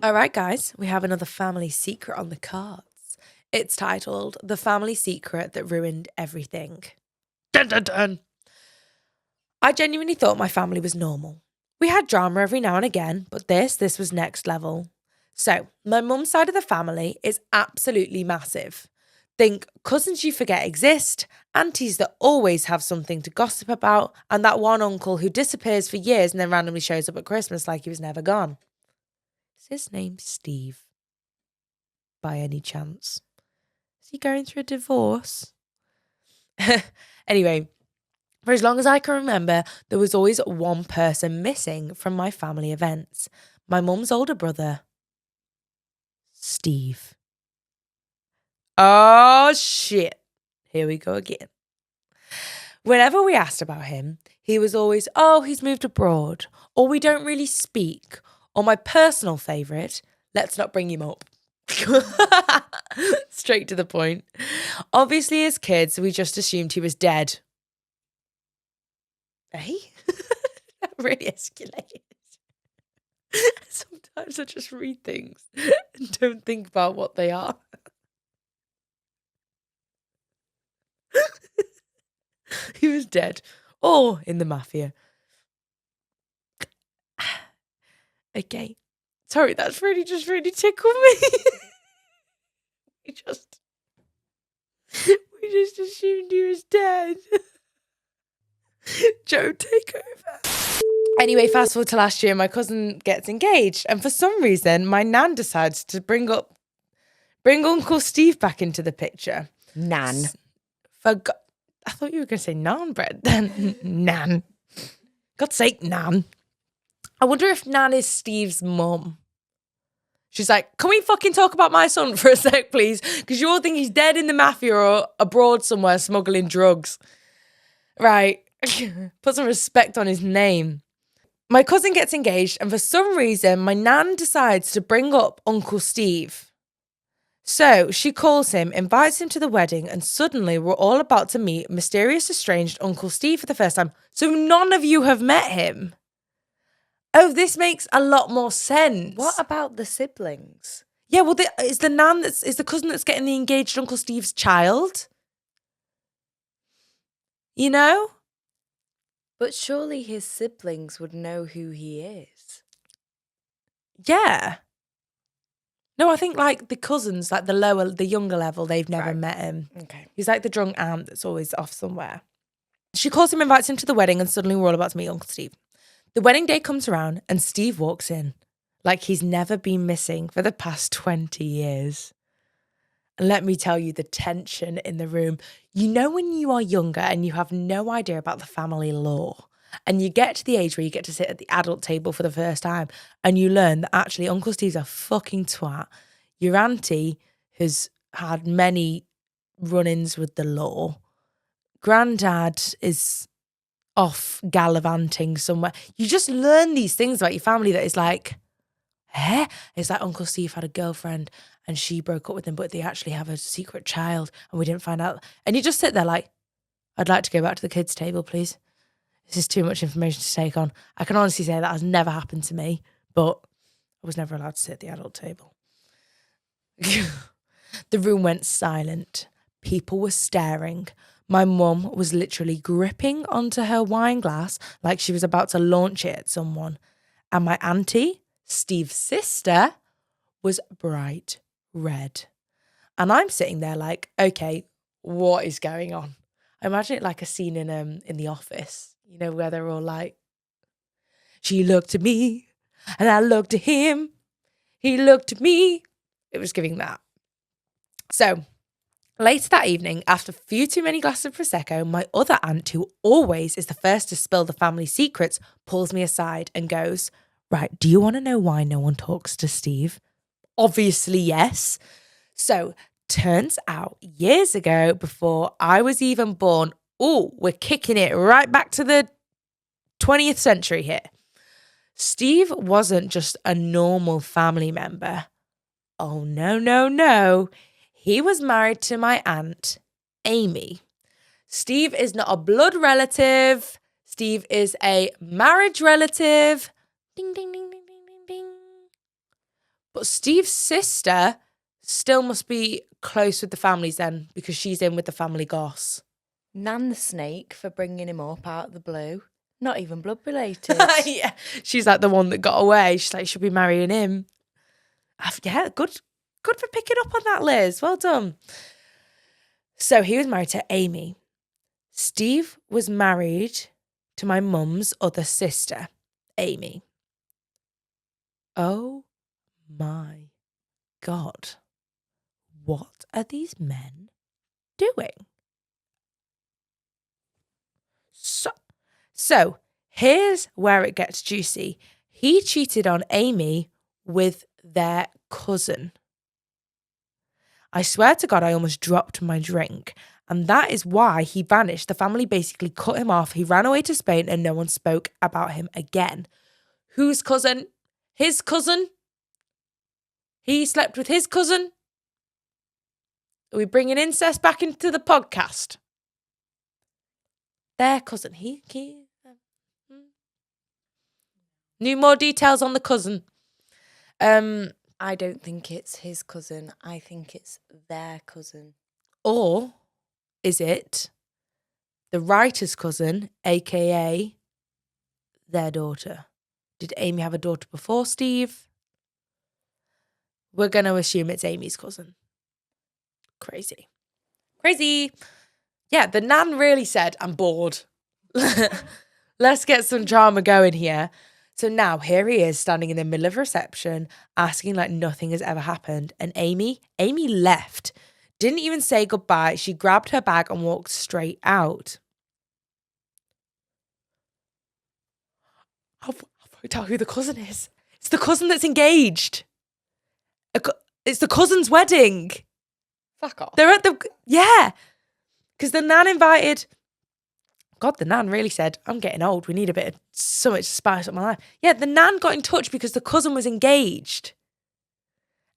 All right, guys, we have another family secret on the cards. It's titled The Family Secret That Ruined Everything. Dun, dun, dun. I genuinely thought my family was normal. We had drama every now and again, but this was next level. So, my mum's side of the family is absolutely massive. Think cousins you forget exist, aunties that always have something to gossip about, and that one uncle who disappears for years and then randomly shows up at Christmas like he was never gone. Is his name Steve? By any chance? Is he going through a divorce? Anyway, for as long as I can remember, there was always one person missing from my family events. My mum's older brother, Steve. Oh, shit. Here we go again. Whenever we asked about him, he was always, oh, he's moved abroad, or we don't really speak, or my personal favourite, let's not bring him up. Straight to the point. Obviously, as kids, we just assumed he was dead. Eh? That really escalated. Sometimes I just read things and don't think about what they are. He was dead or in the mafia. Okay. Sorry, that's really tickled me. we just assumed he was dead. Joe, take over. Anyway, fast forward to last year, my cousin gets engaged, and for some reason, my nan decides to bring Uncle Steve back into the picture. Nan. I thought you were going to say naan bread then. Nan. God's sake, Nan. I wonder if Nan is Steve's mum. She's like, can we fucking talk about my son for a sec, please? Because you all think he's dead in the mafia or abroad somewhere smuggling drugs. Right. Put some respect on his name. My cousin gets engaged, and for some reason, my nan decides to bring up Uncle Steve. So she calls him, invites him to the wedding, and suddenly we're all about to meet mysterious estranged Uncle Steve for the first time. So none of you have met him. Oh, this makes a lot more sense. What about the siblings? Yeah, well, is the cousin that's getting the engaged Uncle Steve's child? You know? But surely his siblings would know who he is. Yeah. No, I think like the cousins, like the younger level, they've never met him. Okay. He's like the drunk aunt that's always off somewhere. She calls him, invites him to the wedding, and suddenly we're all about to meet Uncle Steve. The wedding day comes around and Steve walks in like he's never been missing for the past 20 years. And let me tell you the tension in the room. You know when you are younger and you have no idea about the family law, and you get to the age where you get to sit at the adult table for the first time and you learn that actually Uncle Steve's a fucking twat. Your auntie has had many run-ins with the law. Granddad is off gallivanting somewhere. You just learn these things about your family that is like, eh? It's like Uncle Steve had a girlfriend and she broke up with him, but they actually have a secret child and we didn't find out. And you just sit there like, I'd like to go back to the kids' table, please. This is too much information to take on. I can honestly say that has never happened to me, but I was never allowed to sit at the adult table. The room went silent. People were staring. My mum was literally gripping onto her wine glass like she was about to launch it at someone. And my auntie, Steve's sister, was bright red. And I'm sitting there like, okay, what is going on? I imagine it like a scene in The Office, you know, where they're all like, she looked at me and I looked at him. He looked at me. It was giving that. So later that evening, after a few too many glasses of Prosecco, my other aunt, who always is the first to spill the family secrets, pulls me aside and goes, right, do you want to know why no one talks to Steve? Obviously, yes. So turns out years ago, before I was even born, we're kicking it right back to the 20th century here. Steve wasn't just a normal family member. Oh, no. He was married to my aunt, Amy. Steve is not a blood relative. Steve is a marriage relative. Ding, ding, ding, ding, ding, ding, ding. But Steve's sister still must be close with the families then, because she's in with the family goss. Nan the snake for bringing him up out of the blue. Not even blood related. Yeah, she's like the one that got away. She's like, she'll be marrying him. Yeah, good for picking up on that, Liz. Well done. So he was married to Amy. Steve was married to my mum's other sister, Amy. Oh my God. What are these men doing? So here's where it gets juicy. He cheated on Amy with their cousin. I swear to God, I almost dropped my drink. And that is why he vanished. The family basically cut him off. He ran away to Spain and no one spoke about him again. Whose cousin? His cousin? He slept with his cousin? Are we bringing incest back into the podcast? Their cousin. Need more details on the cousin. I don't think it's his cousin. I think it's their cousin. Or is it the writer's cousin, aka their daughter? Did Amy have a daughter before Steve? We're going to assume it's Amy's cousin. Crazy. Yeah, the nan really said, I'm bored. Let's get some drama going here. So now here he is standing in the middle of reception, asking like nothing has ever happened. And Amy left. Didn't even say goodbye. She grabbed her bag and walked straight out. I'll worked out who the cousin is. It's the cousin that's engaged. It's the cousin's wedding. Fuck off. They're at yeah. Because the nan invited... God, the nan really said, I'm getting old. We need a bit of something to spice up my life. Yeah, the nan got in touch because the cousin was engaged.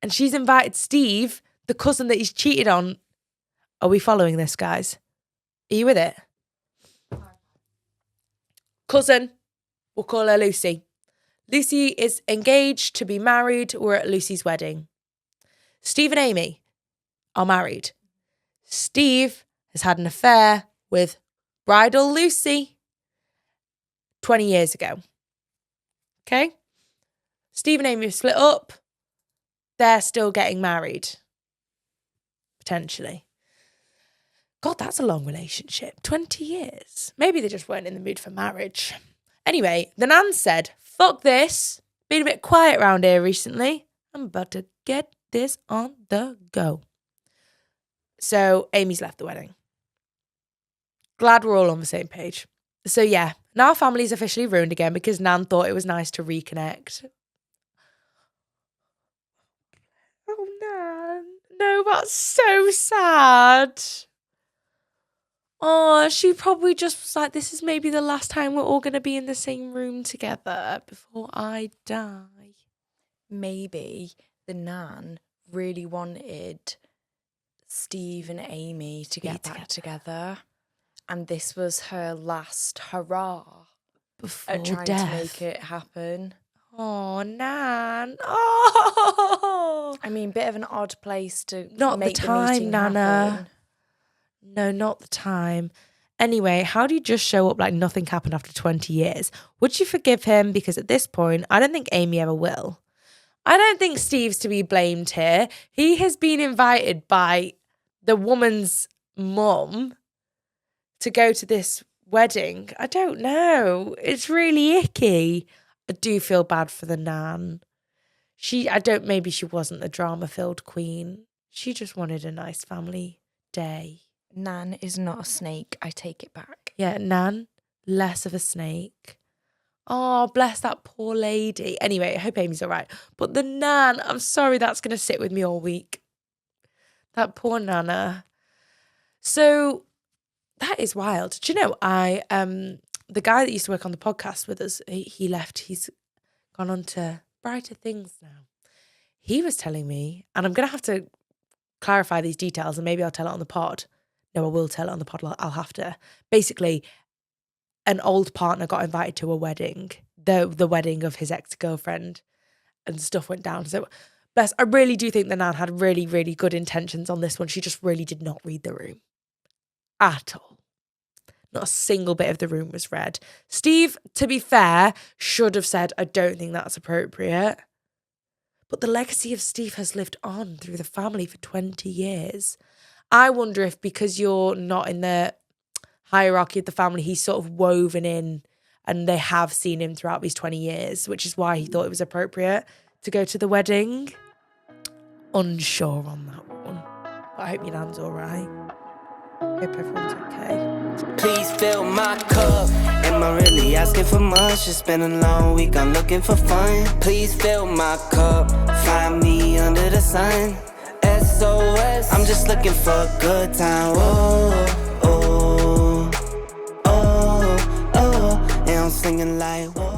And she's invited Steve, the cousin that he's cheated on. Are we following this, guys? Are you with it? Cousin, we'll call her Lucy. Lucy is engaged to be married. We're at Lucy's wedding. Steve and Amy are married. Steve has had an affair with bridal Lucy 20 years ago. Okay? Steve and Amy have split up. They're still getting married. Potentially. God, that's a long relationship. 20 years. Maybe they just weren't in the mood for marriage. Anyway, the nan said, fuck this. Been a bit quiet around here recently. I'm about to get this on the go. So Amy's left the wedding. Glad we're all on the same page. So yeah, now our family's officially ruined again because Nan thought it was nice to reconnect. Oh, Nan. No, that's so sad. Oh, she probably just was like, this is maybe the last time we're all going to be in the same room together before I die. Maybe the nan really wanted Steve and Amy to get back together. And this was her last hurrah Before at trying death. to make it happen. Oh, Nan. Oh. I mean, bit of an odd place to Not make the time, meeting Nana. happen. No, not the time. Anyway, how do you just show up like nothing happened after 20 years? Would you forgive him? Because at this point, I don't think Amy ever will. I don't think Steve's to be blamed here. He has been invited by the woman's mum to go to this wedding. I don't know. It's really icky. I do feel bad for the nan. Maybe she wasn't the drama-filled queen. She just wanted a nice family day. Nan is not a snake. I take it back. Yeah, Nan, less of a snake. Oh, bless that poor lady. Anyway, I hope Amy's all right. But the nan, I'm sorry, that's going to sit with me all week. That poor Nana. So that is wild. Do you know, the guy that used to work on the podcast with us, he left. He's gone on to brighter things now. He was telling me, and I'm going to have to clarify these details and maybe I'll tell it on the pod. No, I will tell it on the pod. I'll have to. Basically, an old partner got invited to a wedding, the wedding of his ex-girlfriend, and stuff went down. So Bless, I really do think the nan had really, really good intentions on this one. She just really did not read the room at all. Not a single bit of the room was read. Steve, to be fair, should have said, I don't think that's appropriate. But the legacy of Steve has lived on through the family for 20 years. I wonder if because you're not in the hierarchy of the family, he's sort of woven in and they have seen him throughout these 20 years, which is why he thought it was appropriate to go to the wedding. Unsure on that one. But I hope your nan's all right. Hope everyone's okay. Please fill my cup. Am I really asking for much? It's been a long week, I'm looking for fun. Please fill my cup. Find me under the sun. SOS, I'm just looking for a good time. Oh, oh, oh, oh. And I'm singing like, whoa.